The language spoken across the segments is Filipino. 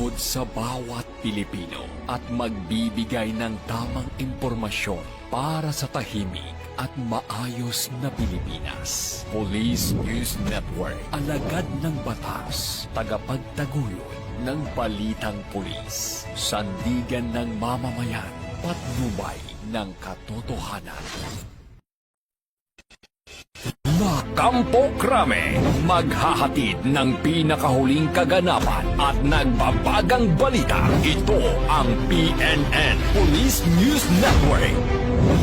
Susunod sa bawat Pilipino at magbibigay ng tamang impormasyon para sa tahimik at maayos na Pilipinas. Police News Network, alagad ng batas, tagapagtaguyod ng balitang pulis, sandigan ng mamamayan, patnubay ng katotohanan. Kampo Krame, maghahatid ng pinakahuling kaganapan at nagbabagang balita. Ito ang PNN Police News Network.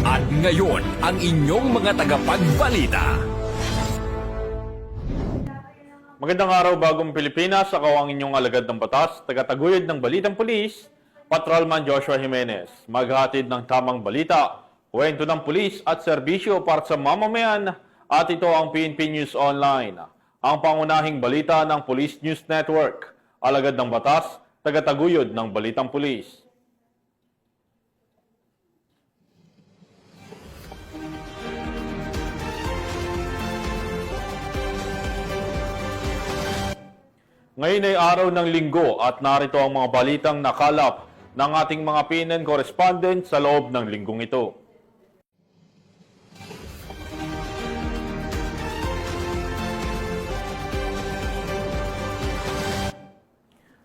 At ngayon, ang inyong mga tagapagbalita. Magandang araw, bagong Pilipinas. Ako ang inyong alagad ng batas, tagataguyod ng Balitang Pulis, Patrolman Joshua Jimenez. Maghahatid ng tamang balita, kwento ng pulis at serbisyo para sa mamamayan. At ito ang PNP News Online, ang pangunahing balita ng Police News Network, alagad ng batas, tagataguyod ng Balitang Pulis. Ngayon ay araw ng linggo at narito ang mga balitang nakalap ng ating mga PNN correspondent sa loob ng linggong ito.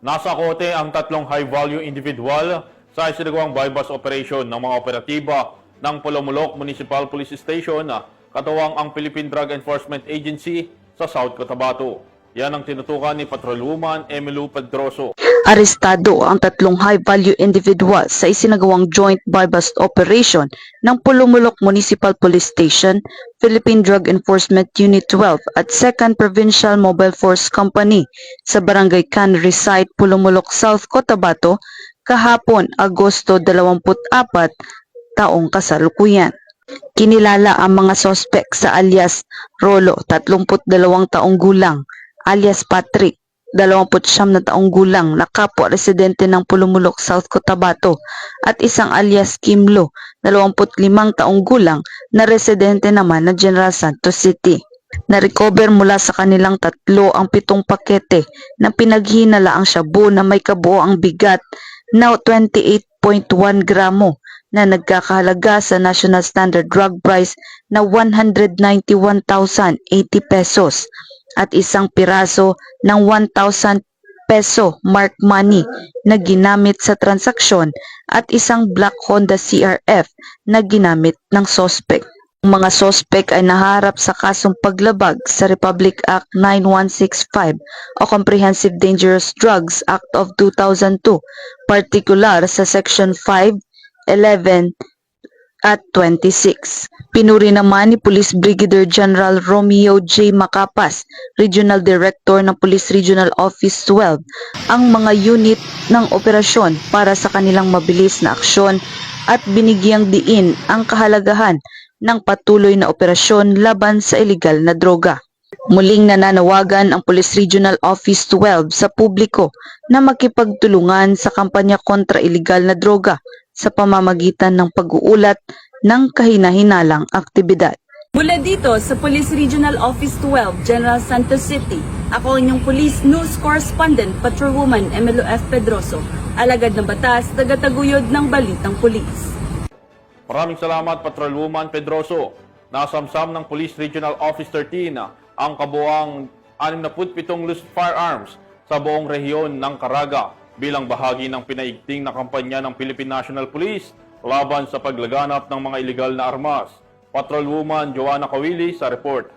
Nasa kote ang tatlong high-value individual sa isinagawang bypass operation ng mga operatiba ng Pulumulok Municipal Police Station, katuwang ang Philippine Drug Enforcement Agency sa South Cotabato. Yan ang tinutukan ni Patrolwoman Emilu Pedroso. Arestado ang tatlong high-value individual sa isinagawang joint bypass operation ng Pulumulok Municipal Police Station, Philippine Drug Enforcement Unit 12 at 2nd Provincial Mobile Force Company sa Barangay Cannery Site, Pulumulok, South Cotabato, kahapon Agosto 24, taong kasalukuyan. Kinilala ang mga sospek sa alias Rolo, 32 taong gulang, alias Patrick, 29 na taong gulang na kapwa residente ng Pulumulok, South Cotabato, at isang alias Kimlo, 25 taong gulang na residente naman ng General Santos City. Na-recover mula sa kanilang tatlo ang 7 pakete na pinaghinalaang shabu na may kabuoang bigat na 28.1 gramo na nagkakahalaga sa National Standard Drug Price na 191,080 pesos at isang piraso ng 1,000 peso mark money na ginamit sa transaksyon at isang black Honda CRF na ginamit ng sospek. Ang mga sospek ay naharap sa kasong paglabag sa Republic Act 9165 o Comprehensive Dangerous Drugs Act of 2002, partikular sa Section 5, 11, at 26. Pinuri naman ni Police Brigadier General Romeo J. Macapas, Regional Director ng Police Regional Office 12, ang mga unit ng operasyon para sa kanilang mabilis na aksyon at binigyang diin ang kahalagahan ng patuloy na operasyon laban sa ilegal na droga. Muling nananawagan ang Police Regional Office 12 sa publiko na makipagtulungan sa kampanya kontra ilegal na droga sa pamamagitan ng pag-uulat ng kahina-hinalang aktibidad. Mula dito sa Police Regional Office 12, General Santos City, ako inyong Police News Correspondent, Patrolwoman Emilu F. Pedroso, alagad ng batas, tagataguyod ng Balitang Pulis. Maraming salamat, Patrolwoman Pedroso. Nasamsam ng Police Regional Office 13 ang kabuuang 67 loose firearms sa buong rehiyon ng Caraga bilang bahagi ng pinaigting na kampanya ng Philippine National Police laban sa paglaganap ng mga ilegal na armas. Patrolwoman Joanna Kawili sa report.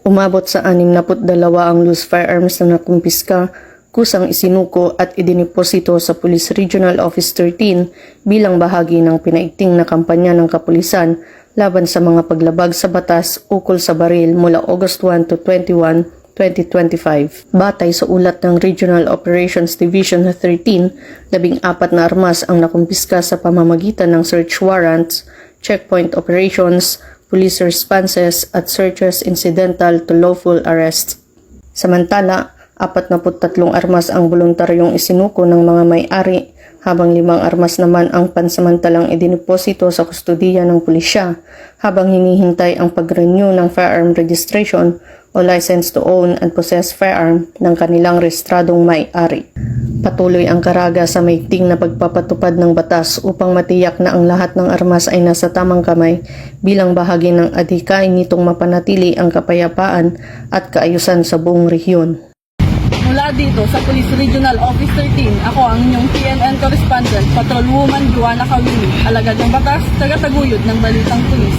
Umabot sa 62 ang loose firearms na nakumpiska, kusang isinuko at idiniposito sa Police Regional Office 13 bilang bahagi ng pinaigting na kampanya ng kapulisan laban sa mga paglabag sa batas ukol sa baril mula August 1 to 21, 2025. Batay sa ulat ng Regional Operations Division 13, 14 na armas ang nakumpiska sa pamamagitan ng search warrants, checkpoint operations, police responses at searches incidental to lawful arrest. Samantala, 43 armas ang voluntaryong isinuko ng mga may-ari habang 5 armas naman ang pansamantalang idiniposito sa kustudiya ng pulisya habang hinihintay ang pag-renew ng firearm registration o license to own and possess firearm ng kanilang rehistradong may-ari. Patuloy ang karaga sa maigting na pagpapatupad ng batas upang matiyak na ang lahat ng armas ay nasa tamang kamay bilang bahagi ng adhikain nitong mapanatili ang kapayapaan at kaayusan sa buong rehiyon. Mula dito sa Police Regional Office 13, ako ang inyong PNN correspondent, Patrolwoman Joanna Kawili, alagad ng batas, tagataguyod ng Balitang Pulis.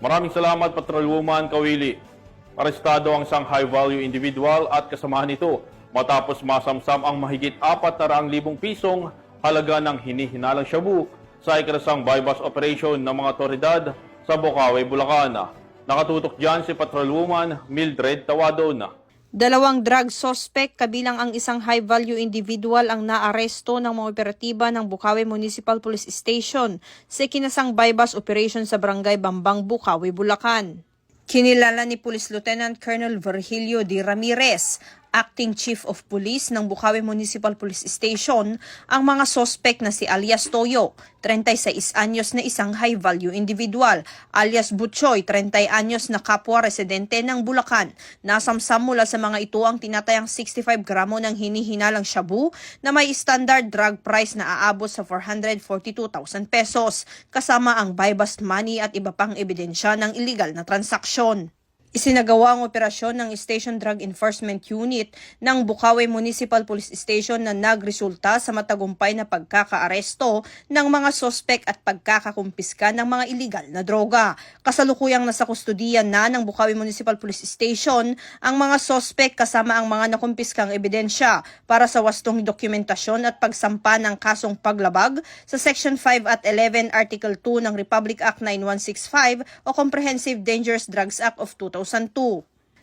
Maraming salamat, Patrolwoman Kawili. Arestado ang isang high-value individual at kasamahan nito matapos masamsam ang mahigit 400,000 pisong halaga ng hinihinalang shabu sa ikinasang bypass operation ng mga otoridad sa Bocaue, Bulacan. Nakatutok dyan si Patrolwoman Mildred Tawadon. 2 drug suspect kabilang ang isang high-value individual ang naaresto ng mga operatiba ng Bocaue Municipal Police Station sa ikinasang bypass operation sa Barangay Bambang, Bocaue, Bulacan. Kinilala ni Police Lieutenant Colonel Virgilio D. Ramirez, Acting Chief of Police ng Bocaue Municipal Police Station, ang mga sospek na si alias Toyo, 36 anyos na isang high-value individual, alias Butchoy, 30 anyos na kapwa residente ng Bulacan. Nasamsam mula sa mga ito ang tinatayang 65 gramo ng hinihinalang shabu na may standard drug price na aabot sa 442,000 pesos, kasama ang buy-bust money at iba pang ebidensya ng illegal na transaksyon. Isinagawa ang operasyon ng Station Drug Enforcement Unit ng Bocaue Municipal Police Station na nagresulta sa matagumpay na pagkakaaresto ng mga sospek at pagkakakumpiska ng mga illegal na droga. Kasalukuyang nasa kustudiyan na ng Bocaue Municipal Police Station ang mga sospek kasama ang mga nakumpiskang ebidensya para sa wastong dokumentasyon at pagsampa ng kasong paglabag sa Section 5 at 11 Article 2 ng Republic Act 9165 o Comprehensive Dangerous Drugs Act of 2002.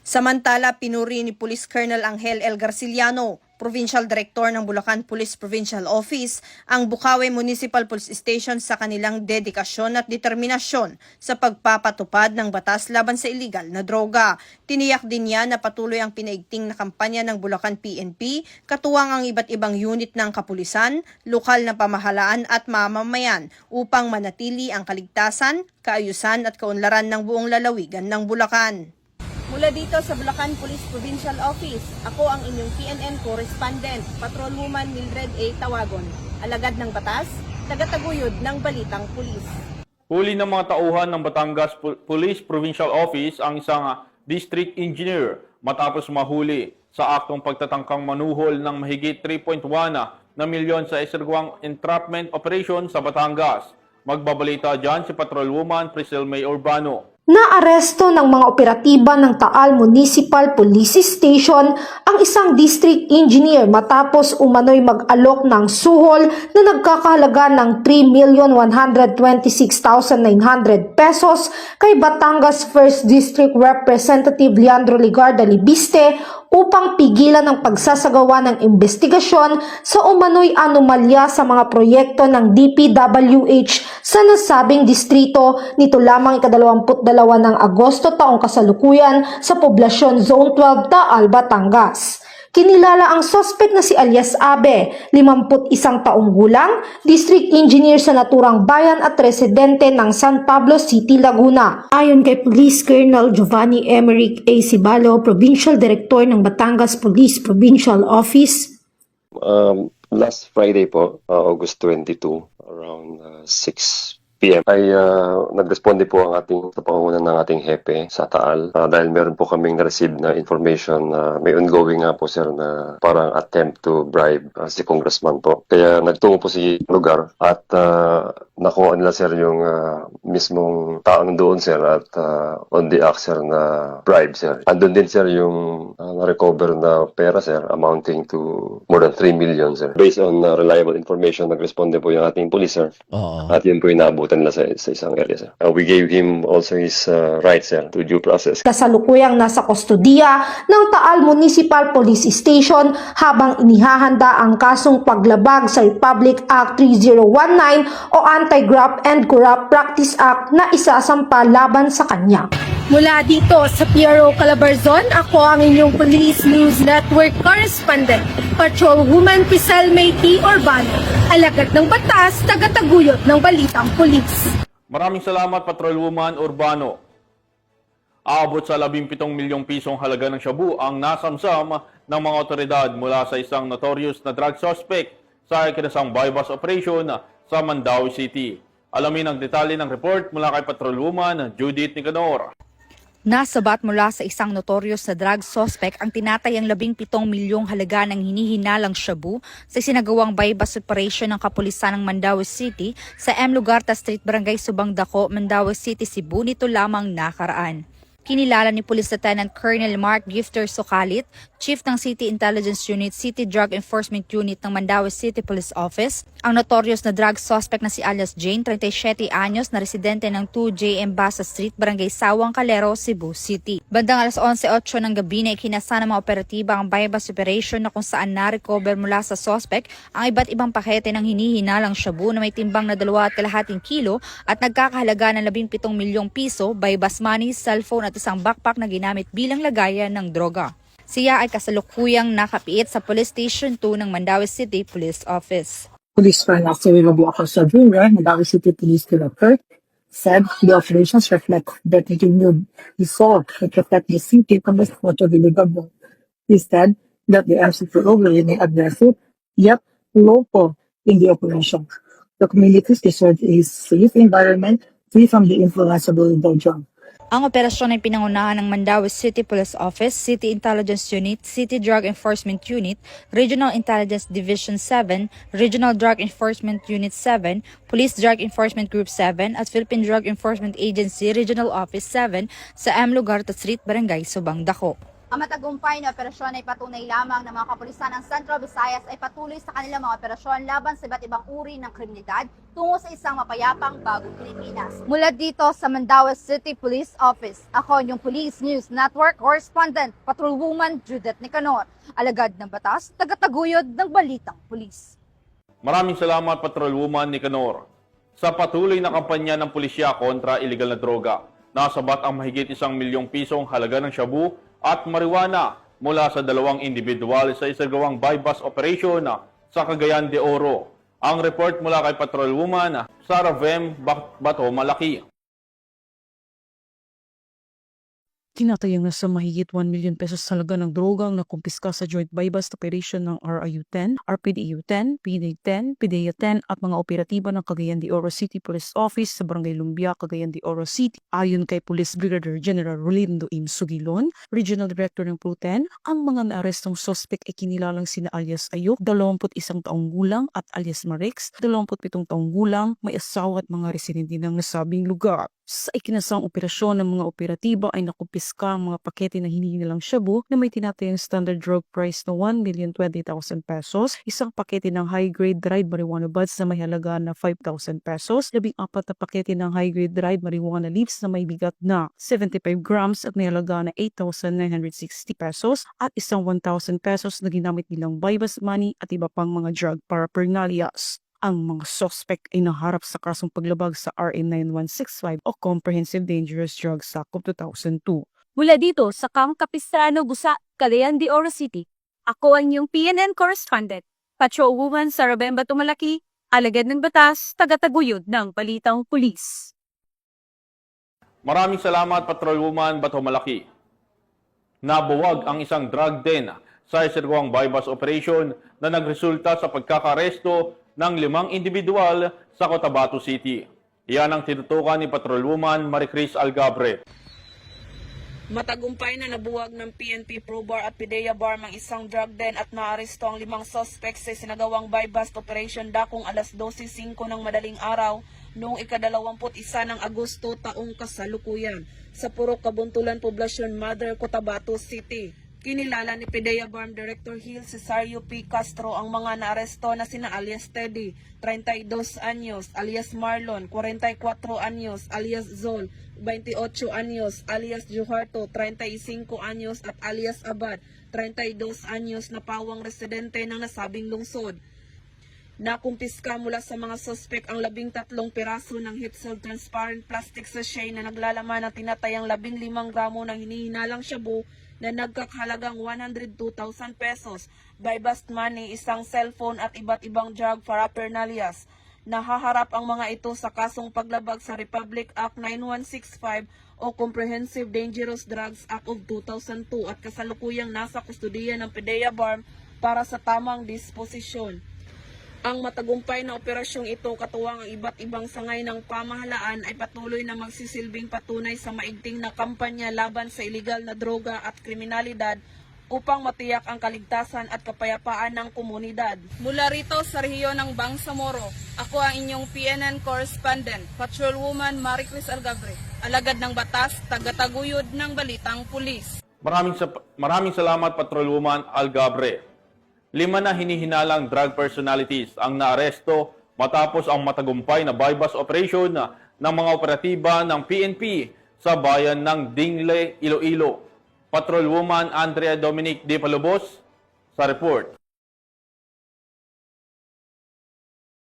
Samantala, pinuri ni Police Colonel Angel L. Garciliano, Provincial Director ng Bulacan Police Provincial Office, ang Bocaue Municipal Police Station sa kanilang dedikasyon at determinasyon sa pagpapatupad ng batas laban sa illegal na droga. Tiniyak din niya na patuloy ang pinaigting na kampanya ng Bulacan PNP, katuwang ang iba't ibang unit ng kapulisan, lokal na pamahalaan at mamamayan upang manatili ang kaligtasan, kaayusan at kaunlaran ng buong lalawigan ng Bulacan. Mula dito sa Bulacan Police Provincial Office, ako ang inyong PNN correspondent, Patrolwoman Mildred A. Tawagon, alagad ng batas, tagataguyod ng Balitang Pulis. Huli ng mga tauhan ng Batangas Police Provincial Office ang isang district engineer matapos mahuli sa aktong pagtatangkang manuhol ng mahigit 3.1 na milyon sa isagawang entrapment operation sa Batangas. Magbabalita dyan si Patrolwoman Priscil May Urbano. Naaresto ng mga operatiba ng Taal Municipal Police Station ang isang district engineer matapos umano'y mag-alok ng suhol na nagkakahalaga ng 3,126,900 pesos kay Batangas 1st District Representative Leandro Ligarda Libiste upang pigilan ang pagsasagawa ng investigasyon sa umano'y anomalya sa mga proyekto ng DPWH sa nasabing distrito nito lamang 22 ng Agosto taong kasalukuyan sa poblasyon Zone 12 Taal, Batangas. Kinilala ang suspect na si alias Abe, 51 taong gulang, district engineer sa naturang bayan at residente ng San Pablo City, Laguna. Ayon kay Police Colonel Giovanni Emerick A. Cibalo, Provincial Director ng Batangas Police Provincial Office. Last Friday po, August 22, around 6 PM ay nagresponde po ang ating sa pangunguna ng ating hepe sa Taal dahil meron po kaming na-receive na information na may ongoing nga po sir na parang attempt to bribe si congressman po. Kaya nagtungo po si lugar at nakuha nila sir yung mismong taong doon sir at on the act sir na bribe sir. Andun din sir yung na-recover na pera sir amounting to more than 3 million sir. Based on reliable information, nagresponde po yung ating police sir. At yun po yung naabutan nila sa isang area sir. We gave him also his rights sir to due process. Kasalukuyang nasa kustodiya ng Taal Municipal Police Station habang inihahanda ang kasong paglabag sa Republic Act 3019 o Anti-Graft and Corrupt Practice Act na isasampa laban sa kanya. Mula dito sa PRO Calabarzon, ako ang inyong Police News Network Correspondent, Patrolwoman Pisel May T. Urbano, alagad ng batas, tagataguyod ng balitang pulis. Maraming salamat, Patrolwoman Urbano. Aabot sa 17 milyong pisong halaga ng shabu ang nasamsam ng mga otoridad mula sa isang notorious na drug suspect sa ikinasang bypass operation sa Mandaue City. Alamin ang detalye ng report mula kay Patrolwoman Judith Nicanor. Nasabat mula sa isang notorious na drug suspect ang tinatayang 17 milyong halaga ng hinihinalang shabu sa sinagawang bypass operation ng kapulisan ng Mandaue City sa M. Lugarta Street, Barangay Subang Dako, Mandaue City, Cebu nito lamang nakaraan. Kinilala ni Police Lieutenant Colonel Mark Gifter Sokalit, Chief ng City Intelligence Unit, City Drug Enforcement Unit ng Mandaue City Police Office, ang notorious na drug suspect na si alias Jane, 37 anyos, na residente ng 2JM Basa Street, Barangay Sawang Calero, Cebu City. Bandang alas 11:08 ng gabi na ikinasa ng mga operatiba ang bypass operation na kung saan na-recover mula sa suspect ang iba't ibang pakete ng hinihinalang shabu na may timbang na 2.5 kilo at nagkakahalaga ng 17 milyong piso, bypass money, cellphone at isang backpack na ginamit bilang lagayan ng droga. Siya ay kasalukuyang nakapiit sa Police Station 2 ng Mandaue City Police Office. Police Colonel Abu Akasa Jr., Mandaue City Police Director, said the operations reflect the continued resolve to protect the city from the photo deliverable. He said that the MCPO will remain aggressive yet local in the operation. The communities deserve a safe environment free from the influence of illegal drugs. Ang operasyon ay pinangunahan ng Mandaue City Police Office, City Intelligence Unit, City Drug Enforcement Unit, Regional Intelligence Division 7, Regional Drug Enforcement Unit 7, Police Drug Enforcement Group 7 at Philippine Drug Enforcement Agency Regional Office 7 sa M. Lugarta Street, Barangay Subang Dako. Ang matagumpay na operasyon ay patunay lamang ng mga kapulisan ng Central Visayas ay patuloy sa kanilang mga operasyon laban sa iba't ibang uri ng kriminalidad tungo sa isang mapayapang bagong Pilipinas. Mula dito sa Mandaue City Police Office, ako yung Police News Network Correspondent, Patrolwoman Judith Nicanor, alagad ng batas, tagataguyod ng balitang pulis. Maraming salamat, Patrolwoman Nicanor. Sa patuloy na kampanya ng pulisya kontra iligal na droga, nasabat ang mahigit 1 milyong pisong halaga ng shabu at marijuana mula sa 2 individual sa isagawang bypass operation sa Cagayan de Oro. Ang report mula kay Patrolwoman Sara Vem Bato Malaki. Tinatayang nasa mahigit 1 million pesos halaga ng droga ang nakumpiska sa joint bypass operation ng RIU-10, RPDU-10, PDA-10, PDEA-10 at mga operatiba ng Cagayan de Oro City Police Office sa Barangay Lumbia, Cagayan de Oro City. Ayon kay Police Brigadier General Rolando M. Sugilon, Regional Director ng PRO-10, ang mga naarestong suspect ay kinilalang sina alias Ayok, 21 taong gulang at alias Marix, 27 taong gulang, may asawa at mga residente ng nasabing lugar. Sa ikinasang operasyon ng mga operatiba ay nakumpiska ang mga pakete na hinihinalang shabu na may tinatayang standard drug price na 1,020,000 pesos, isang pakete ng high-grade dried marijuana buds na may halaga na 5,000 pesos, 14 na pakete ng high-grade dried marijuana leaves na may bigat na 75 grams at may halaga na 8,960 pesos, at isang 1,000 pesos na ginamit bilang bypass money at iba pang mga drug paraphernalias. Ang mga suspect ay naharap sa kasong paglabag sa RA 9165 o Comprehensive Dangerous Drugs Act of 2002. Mula dito sa Camp Capistrano, Busa, Cagayan de Oro City, ako ang iyong PNN Correspondent, Patrolwoman Sara Vem Bato Malaki, alagad ng batas, tagataguyod ng balitang pulis. Maraming salamat, Patrolwoman Bato Malaki. Nabuwag ang isang drug den sa isagawang bypass operation na nagresulta sa pagkakaresto ng 5 individual sa Cotabato City. Iyan ang tinutukan ni Patrolwoman Maricris Algabre. Matagumpay na nabuwag ng PNP Probar at PDEA Barm ang isang drug den at naaresto ang 5 suspects sa sinagawang bypass operation dakong alas 12:05 ng madaling araw noong ika-21 ng Agosto taong kasalukuyan sa Purok Kabuntulan Poblasyon Mother, Cotabato City. Kinilala ni PDEA Barm Director Hill Cesario P. Castro ang mga naaresto na sina alias Teddy, 32 anyos, alias Marlon, 44 anyos, alias Zol, 28 anyos, alias Juharto, 35 anyos at alias Abad, 32 anyos na pawang residente ng nasabing lungsod. Nakumpiska mula sa mga suspek ang 13 piraso ng heat-sealed transparent plastic sachet na naglalaman ng tinatayang 15 gramo ng hinihinalang shabu na nagkakahalagang 102,000 pesos, by bust money, isang cellphone at iba't ibang drug paraphernalias. Nahaharap ang mga ito sa kasong paglabag sa Republic Act 9165 o Comprehensive Dangerous Drugs Act of 2002 at kasalukuyang nasa kustudiya ng PDEA BARM para sa tamang disposisyon. Ang matagumpay na operasyong ito katuwang ang iba't ibang sangay ng pamahalaan ay patuloy na magsisilbing patunay sa maigting na kampanya laban sa iligal na droga at kriminalidad upang matiyak ang kaligtasan at kapayapaan ng komunidad. Mula rito sa rehiyon ng Bangsamoro, ako ang inyong PNN correspondent, Patrolwoman Maricris Algabre, alagad ng batas, tagataguyod ng balitang pulis. Maraming salamat, Patrolwoman Algabre. 5 na hinihinalang drug personalities ang naaresto matapos ang matagumpay na buy-bust operation ng mga operatiba ng PNP sa bayan ng Dingle, Iloilo. Patrolwoman Andrea Dominic De Palobos sa report.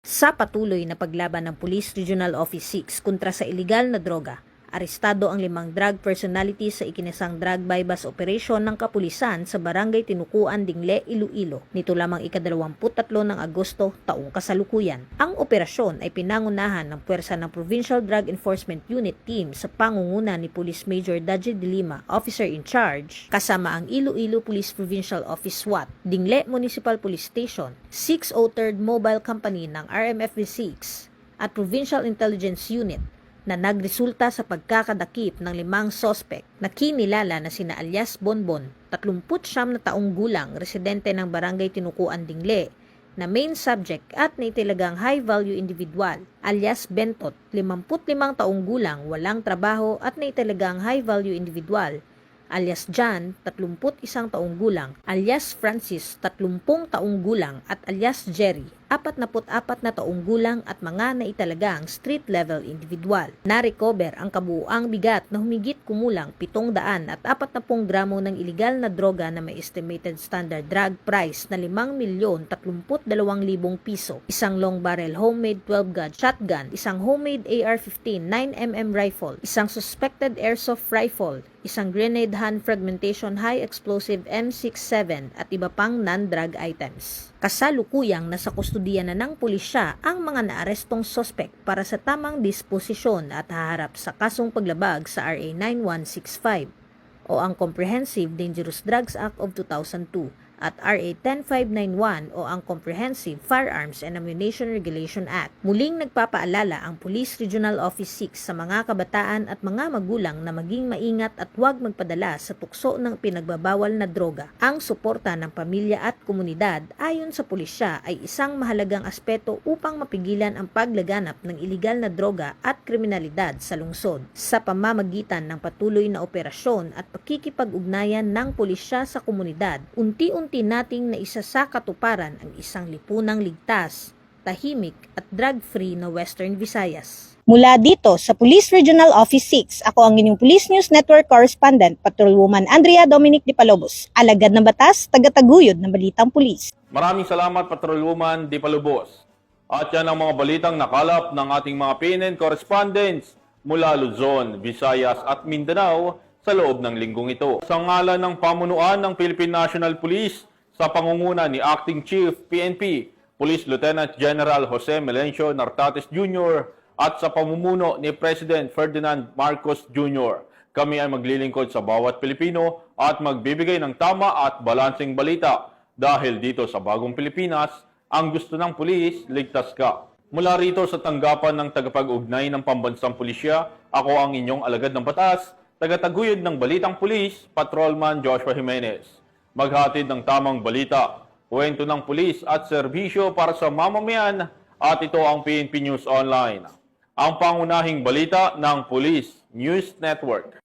Sa patuloy na paglaban ng Police Regional Office 6 kontra sa iligal na droga, arestado ang 5 drug personalities sa ikinasang drug buy-bust operation ng kapulisan sa Barangay Tinukuan, Dingle, Iloilo. Nito lamang ika-23 ng Agosto, taong kasalukuyan. Ang operasyon ay pinangunahan ng puwersa ng Provincial Drug Enforcement Unit Team sa pangunguna ni Police Major Daje de Lima, Officer in Charge, kasama ang Iloilo Police Provincial Office SWAT, Dingle Municipal Police Station, 603rd Mobile Company ng RMFV6 at Provincial Intelligence Unit, na nagresulta sa pagkakadakip ng 5 sospek na kinilala na sina alias Bonbon, 39 na taong gulang, residente ng Barangay Tinukuan, Dingle, na main subject at naitalagang high-value individual, alias Bentot, 55 taong gulang, walang trabaho at naitalagang high-value individual, alias John, 31 taong gulang, alias Francis, 30 taong gulang at alias Jerry, 44 na taong gulang at mga naitalagang street-level individual. Na-recover ang kabuuang bigat na humigit kumulang 740 gramo ng iligal na droga na may estimated standard drug price na 5,032,000 piso, isang long barrel homemade 12-gauge shotgun, isang homemade AR-15 9mm rifle, isang suspected airsoft rifle, isang grenade hand fragmentation high explosive M67 at iba pang non-drug items. Kasalukuyang nasa kustudiya na ng pulisya ang mga naarestong sospek para sa tamang disposisyon at haharap sa kasong paglabag sa RA 9165 o ang Comprehensive Dangerous Drugs Act of 2002 at RA 10591 o ang Comprehensive Firearms and Ammunition Regulation Act. Muling nagpapaalala ang Police Regional Office 6 sa mga kabataan at mga magulang na maging maingat at huwag magpadala sa tukso ng pinagbabawal na droga. Ang suporta ng pamilya at komunidad ayon sa pulisya ay isang mahalagang aspeto upang mapigilan ang paglaganap ng iligal na droga at kriminalidad sa lungsod. Sa pamamagitan ng patuloy na operasyon at pakikipag-ugnayan ng pulisya sa komunidad, unti-unti nating naisa sa katuparan ang isang lipunang ligtas, tahimik at drug-free na Western Visayas. Mula dito sa Police Regional Office 6, ako ang inyong Police News Network Correspondent, Patrolwoman Andrea Dominic De Palobos, alagad ng batas, tagataguyod ng balitang pulis. Maraming salamat, Patrolwoman De Palobos. At yan ang mga balitang nakalap ng ating mga PNN correspondents mula Luzon, Visayas at Mindanao sa loob ng linggong ito. Sa ngalan ng pamunuan ng Philippine National Police sa pangunguna ni Acting Chief PNP, Police Lieutenant General Jose Melencio Nartates Jr. at sa pamumuno ni President Ferdinand Marcos Jr. Kami ay maglilingkod sa bawat Pilipino at magbibigay ng tama at balanseng balita dahil dito sa Bagong Pilipinas, ang gusto ng pulis, ligtas ka. Mula rito sa tanggapan ng tagapag-ugnay ng Pambansang Pulisya, ako ang inyong alagad ng batas, tagataguyod ng Balitang Pulis, Patrolman Joshua Jimenez. Maghatid ng tamang balita, kwento ng pulis at serbisyo para sa mamamayan at ito ang PNP News Online. Ang pangunahing balita ng Police News Network.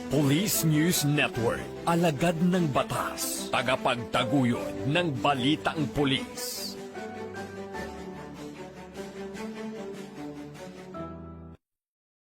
Police News Network, alagad ng batas, tagapagtaguyod ng balitang pulis.